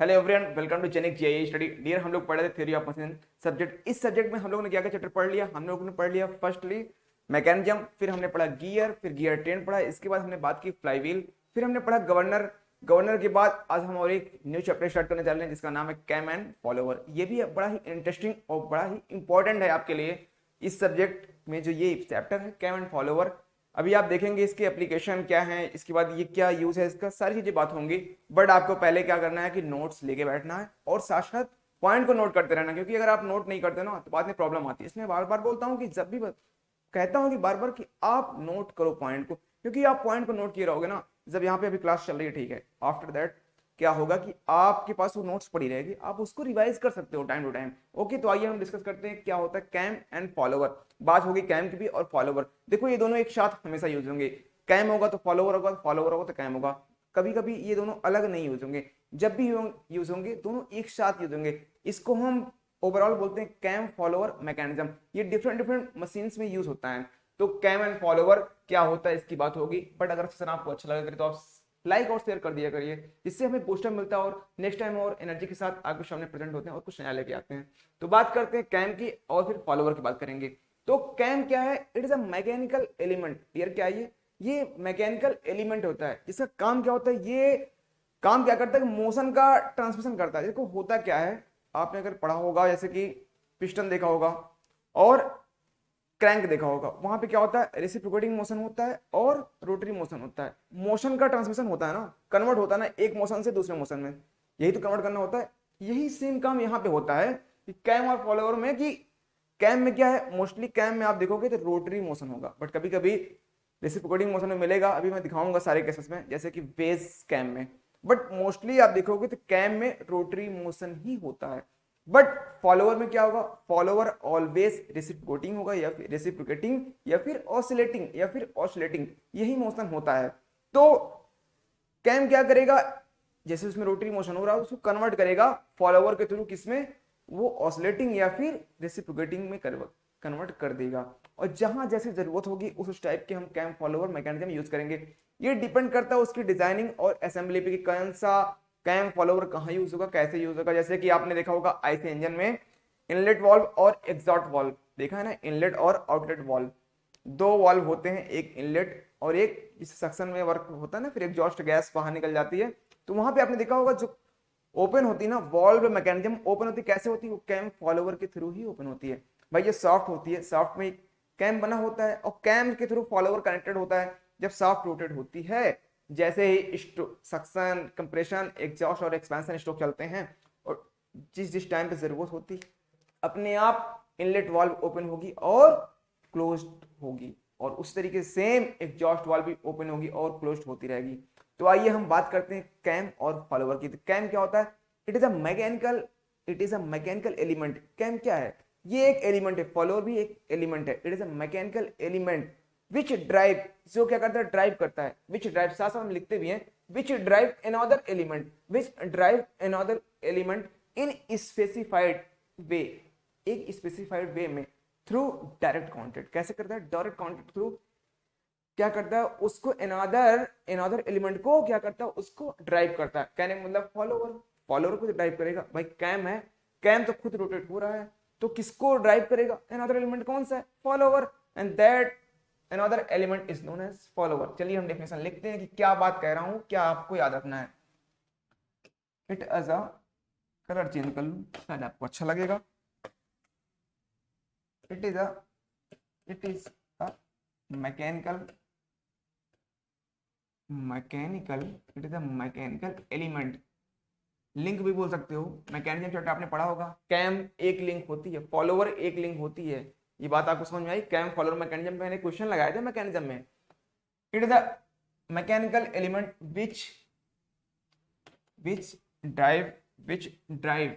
Hello everyone, welcome to जेनिक जीआईई study. Dear, हम लोग पढ़ रहे थे थ्योरी ऑफ मशीन सब्जेक्ट। इस सब्जेक्ट में हम लोगों ने क्या क्या चैप्टर पढ़ लिया? हम लोगों ने पढ़ लिया फर्स्टली मैकेनिज्म, फिर हमने पढ़ा गियर, फिर गियर ट्रेन पढ़ा, इसके बाद हमने बात की फ्लाईव्हील, फिर हमने पढ़ा गवर्नर। गवर्नर के बाद आज हम और एक न्यू चैप्टर स्टार्ट करने जा रहे हैं जिसका नाम है कैम एंड फॉलोवर। ये भी बड़ा ही इंटरेस्टिंग और बड़ा ही इंपॉर्टेंट है आपके लिए। इस सब्जेक्ट में जो ये चैप्टर है कैम एंड फॉलोवर, अभी आप देखेंगे इसके एप्लीकेशन क्या है, इसके बाद ये क्या यूज है इसका, सारी चीजें बात होंगी। बट आपको पहले क्या करना है कि नोट्स लेके बैठना है और साथ साथ पॉइंट को नोट करते रहना, क्योंकि अगर आप नोट नहीं करते ना तो बाद में प्रॉब्लम आती है। इसलिए बार बार बोलता हूँ कि जब भी कहता हूँ कि बार बार कि आप नोट करो पॉइंट को, क्योंकि आप पॉइंट को नोट किए रहोगे ना, जब यहाँ पे अभी क्लास चल रही है, ठीक है, आफ्टर दैट क्या होगा कि आपके पास वो नोट्स पड़ी रहेगी, आप उसको रिवाइज कर सकते हो टाइम टू टाइम। ओके, तो आइए हम डिस्कस करते हैं क्या होता है कैम एंड फॉलोवर। बात होगी कैम की भी और फॉलोवर। देखो ये दोनों एक साथ हमेशा यूज होंगे, कैम होगा तो फॉलोवर होगा, फॉलोवर होगा तो कैम होगा। कभी कभी ये दोनों अलग नहीं यूज होंगे, जब भी यूज होंगे दोनों एक साथ यूज होंगे। इसको हम ओवरऑल बोलते हैं कैम फॉलोवर मैकेनिज्म। ये डिफरेंट डिफरेंट मशीन्स में यूज होता है। तो कैम एंड फॉलोवर क्या होता है इसकी बात होगी। बट अगर सेशन आपको अच्छा लगा करे तो आप लाइक और शेयर कर दिया करिए, जिससे हमें बूस्टर मिलता है और नेक्स्ट टाइम और एनर्जी के साथ आपके सामने प्रेजेंट होते हैं और कुछ नया लेके आते हैं। तो बात करते हैं कैम की और फिर फॉलोवर की बात करेंगे। तो कैम क्या है? It is a mechanical element. यार क्या है ये मैकेनिकल एलिमेंट होता है। इसका काम क्या होता है? ये काम क्या करता है? मोशन का ट्रांसमिशन करता है। देखो होता क्या है, आपने अगर पढ़ा होगा जैसे कि पिस्टन देखा होगा और क्रैंक देखा होगा, वहां पे क्या होता है? रेसिप्रोकेटिंग मोशन होता है और रोटरी मोशन होता है। मोशन का ट्रांसमिशन होता है ना, कन्वर्ट होता है ना एक मोशन से दूसरे मोशन में, यही तो कन्वर्ट करना होता है। यही सेम काम यहाँ पे होता है कि कैम और फॉलोवर में। कि कैम में क्या है, मोस्टली कैम में आप देखोगे तो रोटरी मोशन होगा, बट कभी कभी रेसिप्रोकेटिंग मोशन में मिलेगा। अभी मैं दिखाऊंगा सारे केसेस में, जैसे कि बेस कैम में। बट मोस्टली आप देखोगे तो कैम में रोटरी मोशन ही होता है। बट फॉलोवर में क्या होगा? फॉलोवर ऑलवेज रेसिप्रोकेटिंग होगा, या फिर रेसिप्रोकेटिंग, या फिर ऑसिलेटिंग, या फिर ऑसिलेटिंग, यही मोशन होता है। तो कैम क्या करेगा? जैसे उसमें रोटरी मोशन हो रहा है उसको कन्वर्ट करेगा फॉलोवर के थ्रू, किसमें? वो ऑसिलेटिंग या फिर रेसिप्रोकेटिंग में कन्वर्ट कर देगा। और जहां जैसे जरूरत होगी उस टाइप के हम कैम फॉलोवर मैकेनिज्म यूज करेंगे। ये डिपेंड करता है उसकी डिजाइनिंग और असेंबली पे कि कौन सा कैम फॉलोवर कहाँ यूज होगा, कैसे यूज होगा। जैसे कि आपने देखा होगा आईसी इंजन में इनलेट वाल्व और एग्जॉस्ट वाल्व देखा है ना, इनलेट और आउटलेट वाल्व, दो वाल्व होते हैं, एक इनलेट और एक इस सक्शन में वर्क होता है ना, फिर एग्जॉस्ट गैस बाहर निकल जाती है। तो वहां पे आपने देखा होगा जो ओपन होती है ना वॉल्व मैकेनिज्म, ओपन होती है, कैसे होती है? वो कैम फॉलोवर के थ्रू ही ओपन होती है। भाई ये सॉफ्ट होती है, सॉफ्ट में कैम बना होता है और कैम के थ्रू फॉलोवर कनेक्टेड होता है। जब सॉफ्ट रोटेट होती है, जैसे ही सक्शन, कंप्रेशन, एग्जॉस्ट और एक्सपेंशन स्ट्रोक चलते हैं, और जिस जिस टाइम पे जरूरत होती अपने आप इनलेट वाल्व ओपन होगी और क्लोज होगी, और उस तरीके से सेम एग्जॉस्ट वाल्व भी ओपन होगी और क्लोज होती रहेगी। तो आइए हम बात करते हैं कैम और फॉलोवर की। तो कैम क्या होता है? It is a mechanical element. Cam क्या है? ये एक एलिमेंट है, फॉलोवर भी एक एलिमेंट है। It is a mechanical element which drive, जो क्या करता है? ड्राइव करता है। विच ड्राइव, साथ साथ हम लिखते भी हैं, which drive another element, which drive another element in specified way, एक स्पेसिफाइड वे में, थ्रू डायरेक्ट कॉन्टेक्ट। कैसे करता है? डायरेक्ट कॉन्टेक्ट थ्रू क्या करता है? उसको एनादर एलिमेंट को क्या करता है? उसको ड्राइव करता है। कहने का मतलब फॉलोवर, फॉलोवर को ड्राइव करेगा। भाई कैम है, कैम तो खुद रोटेट हो रहा है, तो किसको ड्राइव करेगा? Another element. कौन सा है? Follower. And that another element is known as follower. चलिए हम डेफिनेशन लिखते हैं कि क्या बात कह रहा हूं, क्या आपको याद रखना है। It as a, colour change कर लूं शायद आपको अच्छा लगेगा। It is a it is a mechanical mechanical it is a mechanical element. Link भी बोल सकते हो, मैकेनिज्म चैप्टर आपने पढ़ा होगा। कैम एक लिंक होती है, फॉलोवर एक लिंक होती है। ये बात आपको समझ में आई? कैम फॉलोवर मैकेनिज्म पे मैंने क्वेश्चन लगाए थे मैकेनिज्म में। It is the mechanical element which drive which drive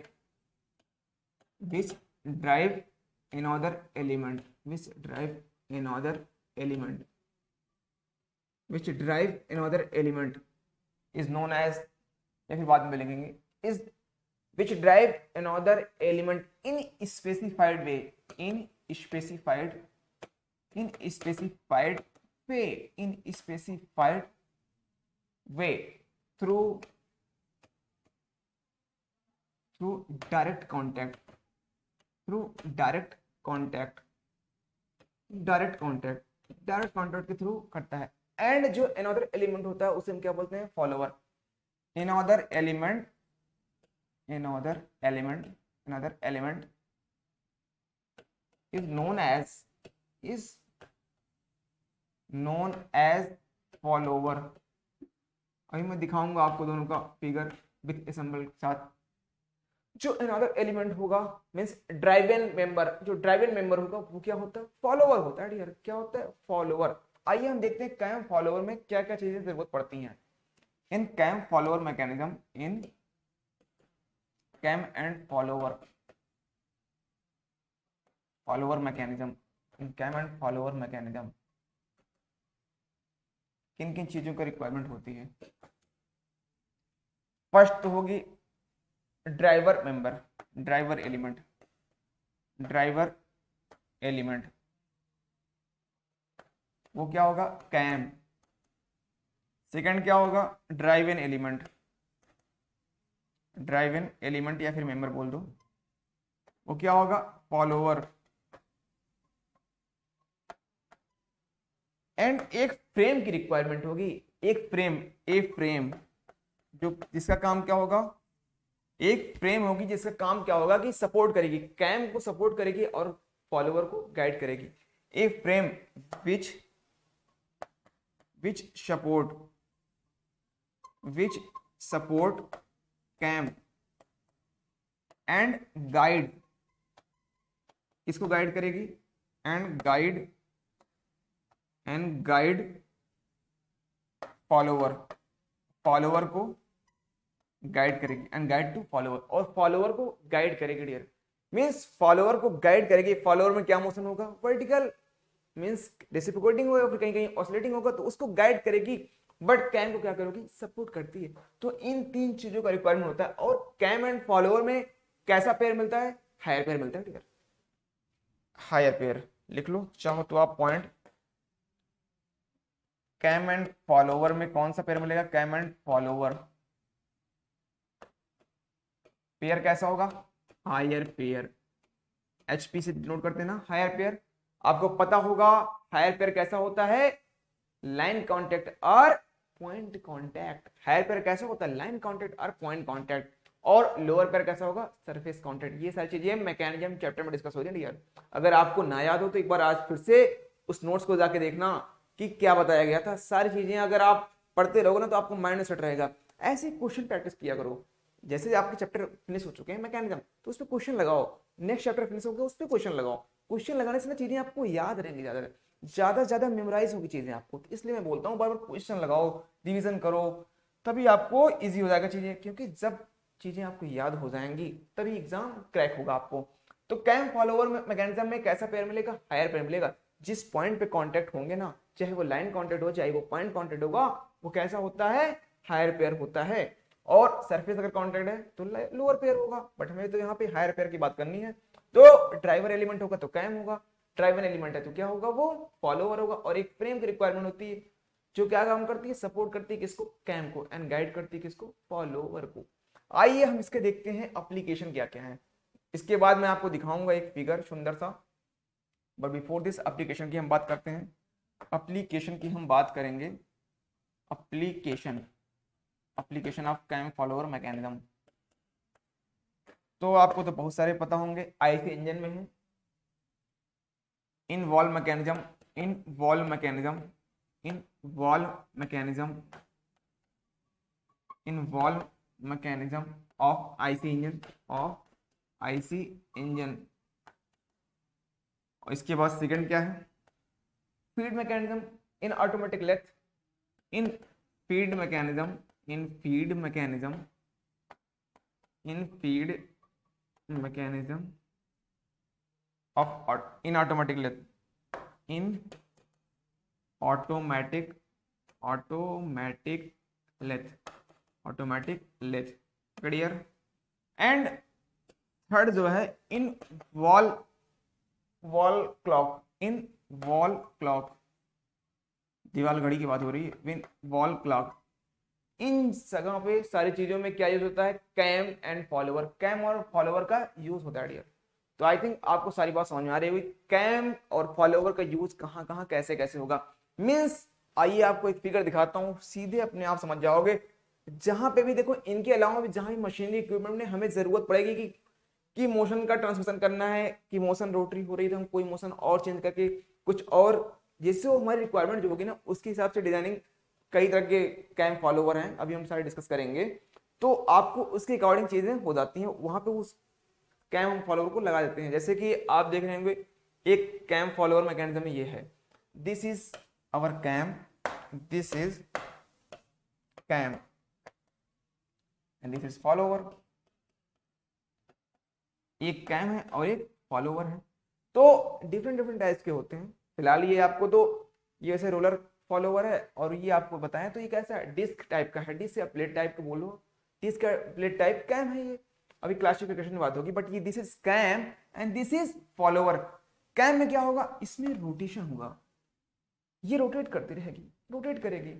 which drive another element which drive another element which drive another element is known as, या फिर बाद में लिखेंगे, is which drive another element in specified way, in specified in specified way in specified way through through direct contact, through direct contact, direct contact, direct contact के through करता है। And जो another element होता है उसे हम क्या बोलते हैं, follower. Another element, another element, another element is known as, is known as follower। अभी मैं दिखाऊंगा आपको दोनों का फिगर विथ सिंबल के साथ। जो अनदर एलिमेंट होगा मींस ड्राइवन मेंबर, जो ड्राइवन मेंबर होगा वो क्या होता है, फॉलोवर होता है डियर। क्या होता है, फॉलोवर। आइए हम देखते हैं कैम फॉलोवर में क्या क्या चीजें जरूरत पड़ती हैं। In cam follower mechanism, in cam and follower, follower mechanism, in cam and follower mechanism किन किन चीजों का रिक्वायरमेंट होती है। फर्स्ट तो होगी driver member, driver element, driver element वो क्या होगा, कैम। सेकंड क्या होगा, ड्राइवन एलिमेंट, ड्राइवन एलिमेंट या फिर मेंबर बोल दो, वो क्या होगा, फॉलोवर। एंड एक फ्रेम की रिक्वायरमेंट होगी, एक फ्रेम, ए फ्रेम, जो जिसका काम क्या होगा, एक फ्रेम होगी जिसका काम क्या होगा कि सपोर्ट करेगी, कैम को सपोर्ट करेगी और फॉलोवर को गाइड करेगी। A frame which support cam and guide, किसको गाइड करेगी, एंड गाइड फॉलोवर, फॉलोवर को गाइड करेगी, एंड गाइड टू फॉलोवर, और फॉलोवर को गाइड करेगी डियर। मींस फॉलोवर को गाइड करेगी, फॉलोवर में क्या मोशन होगा, वर्टिकल मींस रेसिप्रोकेटिंग होगा, फिर कहीं कहीं ऑसिलेटिंग होगा, तो उसको गाइड करेगी, बट कैम को क्या करोगी, सपोर्ट करती है। तो इन तीन चीजों का रिक्वायरमेंट होता है। और कैम एंड फॉलोवर में कैसा पेयर मिलता है, हायर पेयर मिलता है डियर, हायर पेयर। लिख लो चाहो तो आप पॉइंट, कैम एंड फॉलोवर में कौन सा पेयर मिलेगा, कैम एंड फॉलोवर पेयर कैसा होगा, हायर पेयर। एचपी से नोट करते हैं ना, हायर पेयर। आपको पता होगा हायर पेयर कैसा होता है, लाइन कांटेक्ट और पॉइंट कांटेक्ट। हायर पेयर कैसा होता है, लाइन कांटेक्ट और पॉइंट कांटेक्ट। और लोअर पेयर कैसा होगा, सरफेस कांटेक्ट। ये सारी चीजें मैकेनिज्म चैप्टर में डिस्कस हो रही है यार। अगर आपको ना याद हो तो एक बार आज फिर से उस नोट्स को जाके देखना कि क्या बताया गया था। सारी चीजें अगर आप पढ़ते रहोगे ना तो आपको माइंड में सेट रहेगा। ऐसे क्वेश्चन प्रैक्टिस किया करो। जैसे आपके चैप्टर फिनिश हो चुके हैं मैकेनिज्म, तो उस पर क्वेश्चन लगाओ। नेक्स्ट चैप्टर फिनिश हो गया, उस पर क्वेश्चन लगाओ। क्वेश्चन लगाने से ना चीजें आपको याद रहेंगी, ज्यादा मेमोराइज होगी चीजें आपको। तो इसलिए मैं बोलता हूँ बार बार क्वेश्चन लगाओ, रिवीजन करो, तभी आपको इजी हो जाएगा चीजें। क्योंकि जब चीजें आपको याद हो जाएंगी तभी एग्जाम क्रैक होगा आपको। तो कैम फॉलोवर मैकेनिज्म में कैसा पेयर मिलेगा, हायर पेयर मिलेगा। जिस पॉइंट पे कांटेक्ट होंगे ना, चाहे वो लाइन कांटेक्ट हो चाहे वो पॉइंट कांटेक्ट होगा, वो कैसा होता है, हायर पेयर होता है। और सरफेस अगर कांटेक्ट है तो लोअर पेयर होगा। बट हमें तो यहाँ पे हायर पेयर की बात करनी है। तो ड्राइवर एलिमेंट होगा तो कैम होगा, ड्राइवर एलिमेंट है तो क्या होगा, वो फॉलोवर होगा। और एक फ्रेम की रिक्वायरमेंट होती है जो क्या काम करती है, सपोर्ट करती है किसको, कैम को, एंड गाइड करती है किसको, फॉलोवर को। आइए हम इसके देखते हैं एप्लीकेशन क्या क्या है। इसके बाद मैं आपको दिखाऊंगा एक फिगर सुंदर सा। बट बिफोर दिस एप्लीकेशन की हम बात करते हैं, एप्लीकेशन की हम बात करेंगे। Application of cam follower mechanism. तो आपको तो बहुत सारे पता होंगे, आईसी इंजन में है involve mechanism of IC engine. और इसके बाद सेकंड क्या है, feed mechanism in automatic lathe, in feed mechanism of in automatic lathe clear. And third जो है इन वॉल क्लॉक, दीवार घड़ी की बात हो रही है, वॉल क्लॉक। इन जगह पे सारी चीजों में क्या यूज होता है, कैम एंड फॉलोवर, कैम और फॉलोवर का यूज होता है डियर। तो आई थिंक आपको सारी बात समझ में आ रही हुई, कैम और फॉलोवर का यूज कहाँ कहाँ कैसे कैसे होगा। मीन्स आइए आपको एक फिगर दिखाता हूँ, सीधे अपने आप समझ जाओगे। जहां पे भी देखो, इनके अलावा भी जहां भी मशीनरी इक्विपमेंट में हमें जरूरत पड़ेगी कि मोशन का ट्रांसमिशन करना है, कि मोशन रोटरी हो रही है तो हम कोई मोशन और चेंज करके कुछ और, जिससे वो हमारी रिक्वायरमेंट जो होगी ना उसके हिसाब से डिजाइनिंग, कई तरह के कैम फॉलोवर हैं, अभी हम सारे डिस्कस करेंगे। तो आपको उसके अकॉर्डिंग चीजें हो जाती हैं, वहां पे उस कैम हम फॉलोवर को लगा देते हैं। जैसे कि आप देख रहे होंगे एक कैम फॉलोवर मैकेनिज्म ये है, this is our cam, this is cam and this is follower. एक कैम है और एक फॉलोवर है, तो डिफरेंट डिफरेंट टाइप्स के होते हैं। फिलहाल ये आपको तो ये ऐसे रोलर फॉलोवर है, और ये आपको बताएं तो ये कैसा है, डिस्क टाइप का है, डिस्क या प्लेट टाइप का बोलो, डिस्क या प्लेट टाइप कैम है ये। अभी क्लासिफिकेशन में बात होगी, बट ये this is cam and this is follower. Cam में क्या होगा, इसमें रोटेशन होगा, ये रोटेट करती रहेगी, रोटेट करेगी,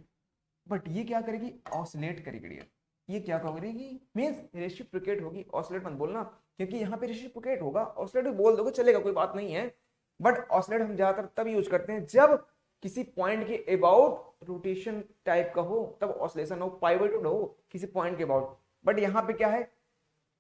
बट ये क्या करेगी, ऑसिलेट करेगी डियर। ये क्या करेगी, मींस रेसिप्रोकेट होगी, ऑसिलेट मत बोलना क्योंकि यहाँ पे रेसिप्रोकेट होगा, ऑसिलेट भी बोल दोगे चलेगा, कोई बात नहीं है, बट ऑसिलेट हम ज्यादातर तब यूज करते हैं जब किसी पॉइंट के अबाउट रोटेशन टाइप का हो, तब ऑसिलेशन हो, पाइवोटेड हो किसी पॉइंट के अबाउट। बट यहाँ पे क्या है,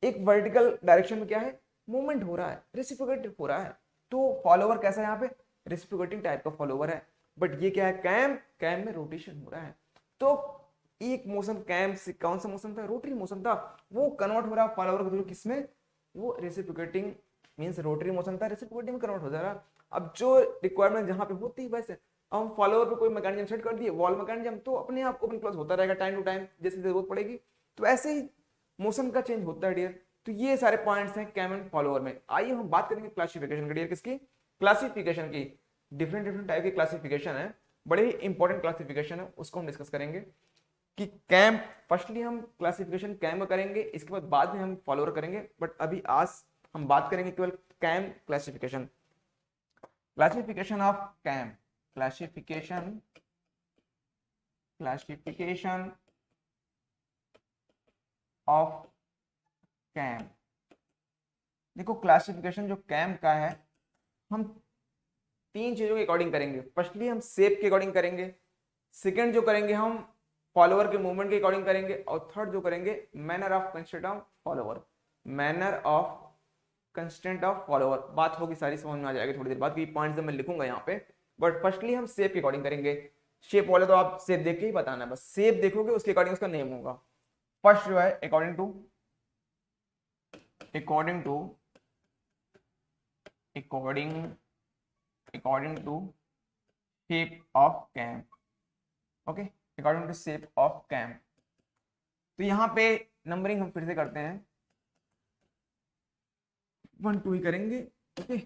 एक वर्टिकल डायरेक्शन में क्या है, मूवमेंट हो रहा है, रेसिप्रोकेट हो रहा है। तो फॉलोवर कैसा है, यहाँ पे रेसिप्रोकेटिंग टाइप का फॉलोवर है। बट ये क्या है, कैम, कैम में रोटेशन हो रहा है। तो एक मोशन कैम से, कौन सा मोशन था, रोटरी मोशन था, वो कन्वर्ट हो रहा है फॉलोवर के थ्रू किसमें, वो रेसिप्रोकेटिंग मींस रोटरी मोशन था, रेसिप्रोकेटिंग में कन्वर्ट हो जा रहा। अब जो रिक्वायरमेंट जहां पे होती है वैसे हम फॉलोवर पे कोई मैकेनिज्म सेट कर दिए, वॉल मैकेनिज्म, तो अपने आप ओपन क्लोज होता रहेगा टाइम टू टाइम, जैसे जरूरत पड़ेगी। तो ऐसे ही मोशन का चेंज होता है डियर। तो ये सारे पॉइंट्स हैं कैम एंड फॉलोवर में। आइए हम बात करेंगे क्लासिफिकेशन की डियर, किसकी, क्लासिफिकेशन की। डिफरेंट डिफरेंट टाइप की क्लासिफिकेशन है, बड़े ही इंपॉर्टेंट क्लासिफिकेशन है, उसको हम डिस्कस करेंगे कि कैम, फर्स्टली हम क्लासिफिकेशन कैम का करेंगे, इसके बाद में हम फॉलोअर करेंगे। बट अभी आज हम बात करेंगे केवल cam classification, classification of cam, classification of cam. देखो क्लासिफिकेशन जो कैम का है, हम तीन चीजों के अकॉर्डिंग करेंगे। फर्स्टली हम शेप के अकॉर्डिंग करेंगे, सेकंड जो करेंगे हम फॉलोवर के मूवमेंट के अकॉर्डिंग करेंगे, और थर्ड जो करेंगे manner of constraint of follower, manner of constraint of follower. बात होगी सारी, समझ में आ जाएगी थोड़ी देर बाद, क्योंकि पॉइंट्स मैं लिखूंगा यहाँ पे। बट फर्स्टली हम शेप के अकॉर्डिंग करेंगे। शेप वाले तो आप शेप देख के ही बताना है, बस शेप देखोगे उसके अकॉर्डिंग उसका नेम होगा। फर्स्ट जो है according to shape of cam, okay, according to shape of cam. तो यहाँ पे नंबरिंग हम फिर से करते हैं, 1 2 ही करेंगे, ओके,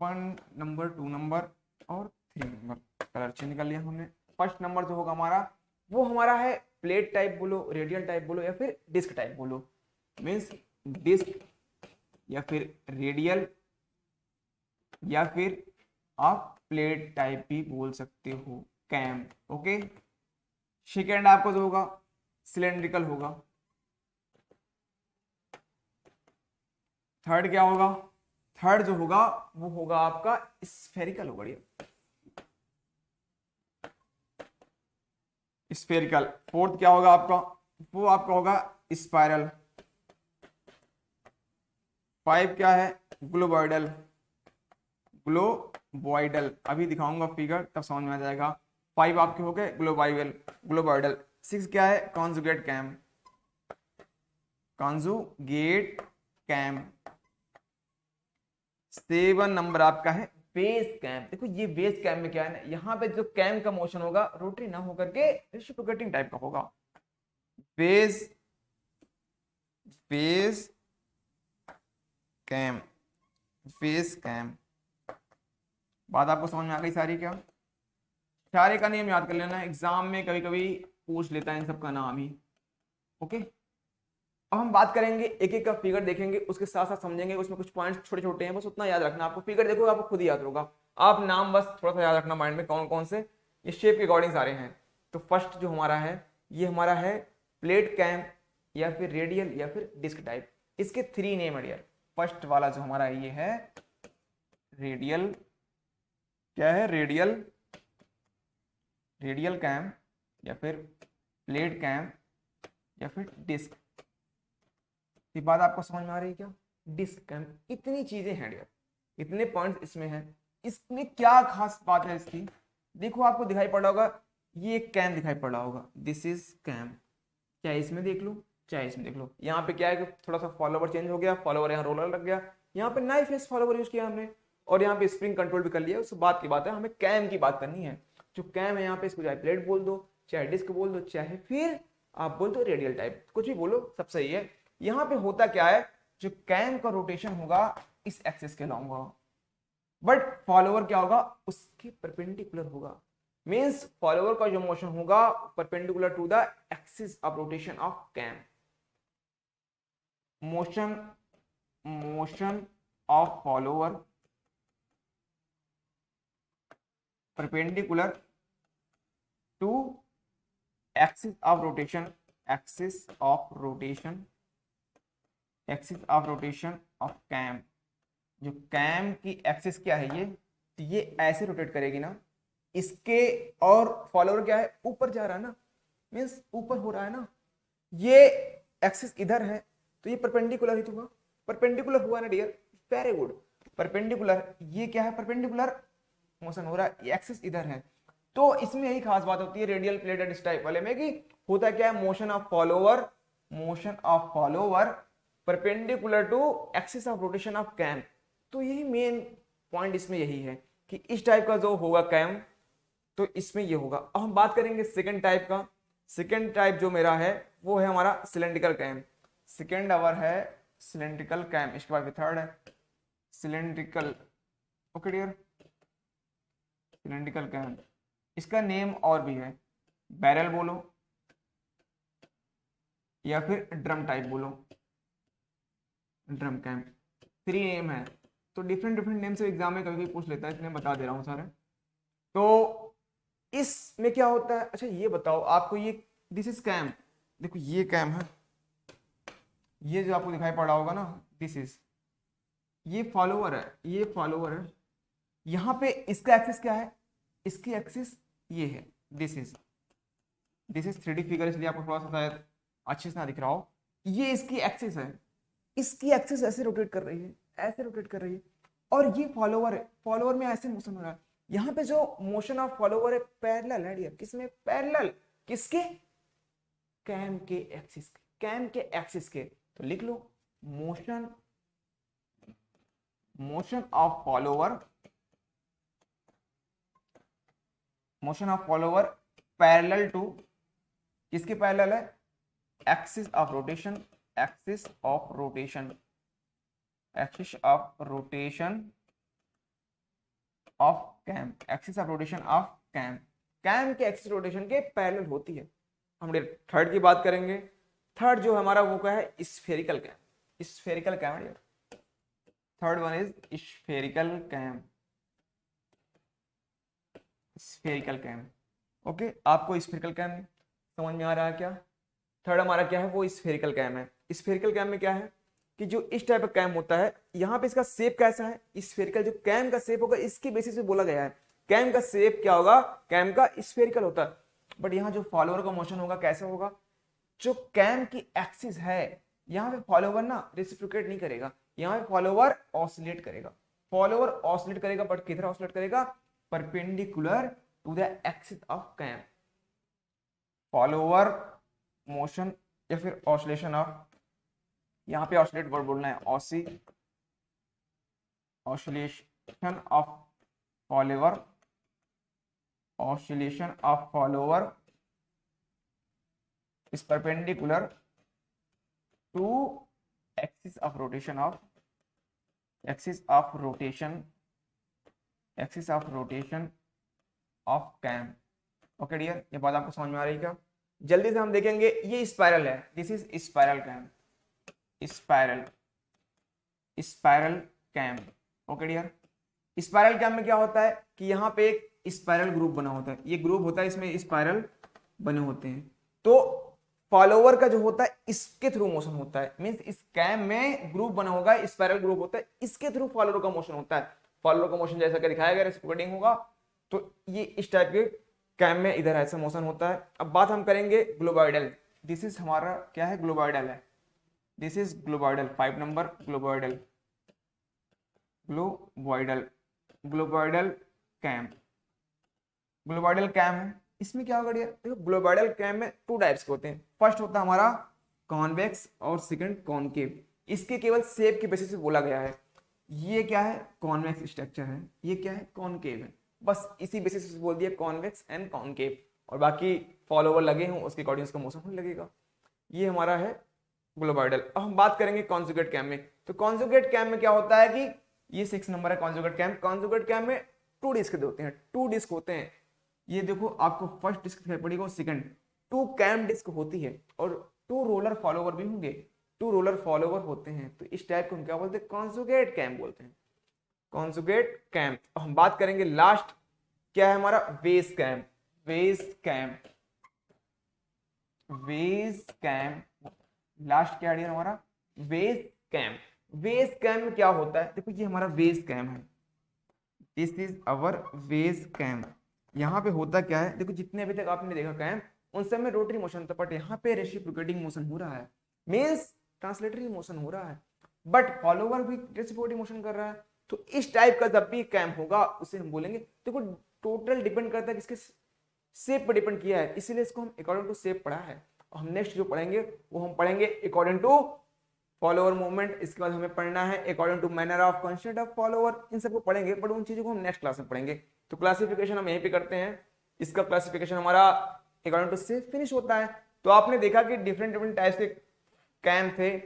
1 नंबर, 2 नंबर और 3 नंबर। कलर चेंज कर लिया हमने। फर्स्ट नंबर जो होगा हमारा, वो हमारा है प्लेट टाइप बोलो, रेडियल टाइप बोलो, या फिर डिस्क टाइप बोलो। मीन्स डिस्क या फिर रेडियल या फिर आप प्लेट टाइप भी बोल सकते हो, कैम, ओके। सेकेंड आपको जो होगा सिलेंड्रिकल होगा। थर्ड क्या होगा, थर्ड जो होगा वो होगा आपका स्फेरिकल होगा, स्फेरिकल। फोर्थ क्या होगा आपका, वो आपका होगा स्पाइरल। 5 क्या है, ग्लोबॉइडल, ग्लोबॉइडल, अभी दिखाऊंगा फिगर तब समझ में आ जाएगा। 5 आपके हो गए ग्लोबॉइडल। 6 क्या है, conjugate cam, conjugate cam. 7 number आपका है बेस कैम। देखो ये बेस कैम में क्या है ना, यहाँ पे जो कैम का मोशन होगा रोटरी ना होकर के रेसिप्रोकेटिंग टाइप का होगा। Base cam, base cam. बात आपको समझ में आ गई सारी क्या, सारे का नेम याद कर लेना, एग्जाम में कभी कभी पूछ लेता है इन सब का नाम ही, ओके। अब हम बात करेंगे, एक एक का फिगर देखेंगे, उसके साथ साथ समझेंगे, उसमें कुछ पॉइंट्स छोटे छोटे हैं, बस उतना याद रखना। आपको फिगर देखो आपको खुद ही याद होगा, आप नाम बस थोड़ा सा याद रखना माइंड में, कौन कौन से, ये शेप के अकॉर्डिंग सारे हैं। तो फर्स्ट जो हमारा है, ये हमारा है प्लेट कैम या फिर रेडियल या फिर डिस्क टाइप। इसके 3 नेम है डियर। फर्स्ट वाला जो हमारा ये है रेडियल, क्या है, रेडियल कैम या फिर प्लेट कैम या फिर डिस्क। ये बात आपको समझ में आ रही है क्या? डिस्क कैम, इतनी चीजें हैं डियर, इतने पॉइंट्स इसमें हैं। इसमें क्या खास बात है इसकी, देखो आपको दिखाई पड़ रहा होगा, ये एक कैम दिखाई पड़ रहा होगा, दिस इज कैम, चाहे इसमें देख लो चाहे इसमें देख लो। यहाँ पे क्या है कि थोड़ा सा फॉलोवर चेंज हो गया, फॉलोवर यहाँ रोलर लग गया, यहाँ पे नाइफ फेस फॉलोवर यूज किया हमने, और यहाँ पे स्प्रिंग कंट्रोल भी कर लिया। उस बात की बात है, हमें कैम की बात करनी है। जो कैम है यहाँ पे, इसको चाहे प्लेट बोल दो, चाहे डिस्क बोल दो, चाहे फिर आप बोल दो रेडियल टाइप, कुछ भी बोलो सब सही है। यहाँ पे होता क्या है, जो कैम का रोटेशन होगा इस एक्सिस के अलॉन्ग होगा, बट फॉलोवर क्या होगा, उसके परपेंडिकुलर होगा। मींस फॉलोवर का जो मोशन होगा perpendicular to the axis of rotation of cam. Motion of follower perpendicular to axis of rotation of cam। जो कैम की एक्सिस क्या है, ये ऐसे रोटेट करेगी ना इसके, और फॉलोवर क्या है, ऊपर जा रहा है ना, मींस ऊपर हो रहा है ना, ये एक्सिस इधर है तो ये परपेंडिकुलर ही तो हुआ, परपेंडिकुलर हुआ ना डियर, वेरी गुड। परपेंडिकुलर, ये क्या है, परपेंडिकुलर मोशन हो रहा है, ये एक्सिस इधर है। तो इसमें यही खास बात होती है रेडियल प्लेट डिस्क टाइप वाले में, कि होता क्या है, motion of follower perpendicular to axis of rotation of cam. तो यही मेन पॉइंट इसमें यही है कि इस टाइप का जो होगा कैम, तो इसमें ये होगा। अब हम बात करेंगे सेकंड टाइप का। सेकंड टाइप जो मेरा है वो है हमारा सिलेंड्रिकल कैम। सेकंड आवर है सिलेंड्रिकल कैम, इसके बाद थर्ड है cylindrical, okay dear, cylindrical cam. इसका नेम और भी है, बैरल बोलो या फिर ड्रम टाइप बोलो, ड्रम कैम, 3 नेम है। तो डिफरेंट नेम से एग्जाम में कभी पूछ लेता है, इसलिए बता दे रहा हूँ सारे। तो इसमें क्या होता है, अच्छा ये बताओ आपको, ये दिस इज कैम, देखो ये कैम है, ये जो आपको दिखाई पड़ रहा होगा ना, दिस इज, ये फॉलोवर है, ये फॉलोवर है। यहाँ पे इसका एक्सिस क्या है, इसकी एक्सिस ये है, दिस इज 3D फिगर, इसलिए आपको थोड़ा सा शायद अच्छे से ना दिख रहा हो। ये इसकी एक्सिस है, इसकी एक्सिस ऐसे रोटेट कर रही है, ऐसे रोटेट कर रही है, और ये फॉलोवर है, फॉलोवर में ऐसे मोशन हो रहा है। यहाँ पे जो मोशन ऑफ फॉलोवर है पैरेलल है डियर, किसमें पैरेलल, किसके, कैम के एक्सिस के, कैम के एक्सिस के। तो लिख लो motion of follower parallel to, किसके पैरेलल है, axis of rotation of cam, axis of rotation of cam, cam के एक्सिस रोटेशन के पैरेलल होती है। हम थर्ड की बात करेंगे। थर्ड जो हमारा वो क्या है, स्फेरिकल कैम, स्फेरिकल कैम है। Third one is spherical cam, spherical cam, okay. आपको स्फेरिकल कैम समझ में आ रहा है क्या? थर्ड हमारा क्या है, वो स्फेरिकल कैम है। स्फेरिकल कैम में क्या है कि जो इस टाइप का कैम होता है, यहाँ पे इसका शेप कैसा है, स्फेरिकल, जो कैम का शेप होगा इसके बेसिस पे बोला गया है। कैम का शेप क्या होगा, कैम का स्फेरिकल होता है। बट यहाँ जो फॉलोअर का मोशन होगा कैसा होगा, जो कैम की एक्सिस है, यहाँ पे फॉलोवर ना रेसिप्रोकेट नहीं करेगा, यहाँ पे फॉलोवर ऑसिलेट करेगा, बट किधर ऑसिलेट करेगा, perpendicular to the axis of cam. Follower motion या फिर ऑसिलेशन ऑफ, यहाँ पे ऑसिलेट वर्ड बोलना है, oscillation of follower is perpendicular to axis of rotation of cam। Okay dear, ये बात आपको समझ में आ रही है क्या? जल्दी से हम देखेंगे, ये स्पाइरल है, this is spiral cam, spiral cam, okay dear. Spiral cam में क्या होता है कि यहाँ पे एक स्पाइरल ग्रुप बना होता है, ये ग्रुप होता है, इसमें स्पाइरल बने होते हैं। तो फॉलोवर का जो होता है इसके थ्रू मोशन होता है, मींस इस कैम में ग्रुप बना होगा, स्पाइरल ग्रुप होता है, इसके थ्रू फॉलोवर का मोशन होता है। फॉलोवर का मोशन जैसा कि दिखाया गया रेसिप्रोकेटिंग होगा, तो ये इस टाइप के कैम में इधर ऐसा मोशन होता है। अब बात हम करेंगे ग्लोबॉइडल। दिस इज हमारा क्या है, ग्लोबॉइडल है। This is globoidal, 5 number globoidal, globoidal, globoidal cam, globoidal cam है। इसमें क्या होगा डियर, देखो ग्लोबॉइडल कैम में 2 टाइप्स के होते हैं। फर्स्ट होता है हमारा कॉन्वेक्स और सेकंड कॉनकेव। इसके केवल शेप के बेसिस पे बोला गया है। ये क्या है, कॉन्वेक्स स्ट्रक्चर है, ये क्या है, कॉनकेव है। बस इसी बेसिस पे बोल दिया कॉन्वेक्स एंड कॉनकेव, और बाकी फॉलोवर लगे हों उसके अकॉर्डिंग उसका मोशन होने लगेगा। ये हमारा है ग्लोबॉइडल। अब हम बात करेंगे कॉन्जुगेट कैम में। तो कॉन्जुगेट कैम में क्या होता है कि ये 6 नंबर है कॉन्जुगेट कैम। कॉन्जुगेट कैम में 2 डिस्क होते हैं, 2 डिस्क होते हैं। ये देखो आपको फर्स्ट डिस्क दिखाई पड़ेगा और सेकंड, 2 कैम डिस्क होती है और 2 रोलर फॉलोवर भी होंगे, 2 रोलर फॉलोवर होते हैं। तो इस टाइप को हम क्या बोलते हैं, कॉन्जुगेट कैम बोलते हैं, कॉन्जुगेट कैम। हम बात करेंगे लास्ट, क्या है हमारा, base cam. Base cam, base cam last क्या है हमारा, बेस कैम। बेस कैम में क्या होता है, देखो ये हमारा बेस कैम है, this is our base cam. यहाँ पे होता क्या है, देखो जितने अभी तक आपने देखा कैम उन सब में रोटरी मोशन था, बट यहाँ पे रेसिप्रोकेटिंग मोशन हो रहा है, मींस ट्रांसलेटरी मोशन हो रहा है, बट फॉलोवर भी रेसिप्रोकेटिंग मोशन कर रहा है। तो इस टाइप का जब भी कैम होगा उसे हम बोलेंगे। देखो टोटल डिपेंड करता है किसके शेप पर डिपेंड किया है, इसीलिए इसको हम अकॉर्डिंग टू शेप पढ़ा है। हम नेक्स्ट जो पढ़ेंगे वो हम पढ़ेंगे अकॉर्डिंग टू फॉलोवर मूवमेंट। इसके बाद हमें पढ़ना है according to manner of constraint of follower. इन सबको पढ़ेंगे, बट उन चीजों को हम नेक्स्ट क्लास में पढ़ेंगे। तो क्लासिफिकेशन हम यहीं पे करते हैं। इसका क्लासिफिकेशन हमारा अकॉर्डिंग टू से फिनिश होता है। तो आपने देखा कि डिफरेंट डिफरेंट टाइप्स के कैम थे।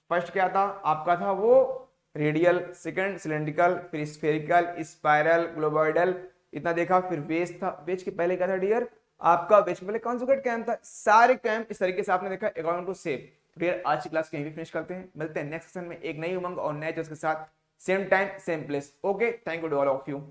फर्स्ट क्या था आपका, था वो रेडियल, सेकंड सिलेंड्रिकल, फिर स्फेरिकल, स्पाइरल, ग्लोबॉइडल, इतना देखा। फिर वेज था, वेज के पहले क्या था डियर आपका, वेज के पहले कॉन्जुगेट कैम था। सारे कैम इस तरीके से आपने देखा अकॉर्डिंग टू शेप। डियर आज की क्लास कहीं भी फिनिश करते हैं, मिलते हैं नेक्स्ट सेशन में एक नई उमंग और नए जोश के साथ, same time same place. Okay, thank you to all of you.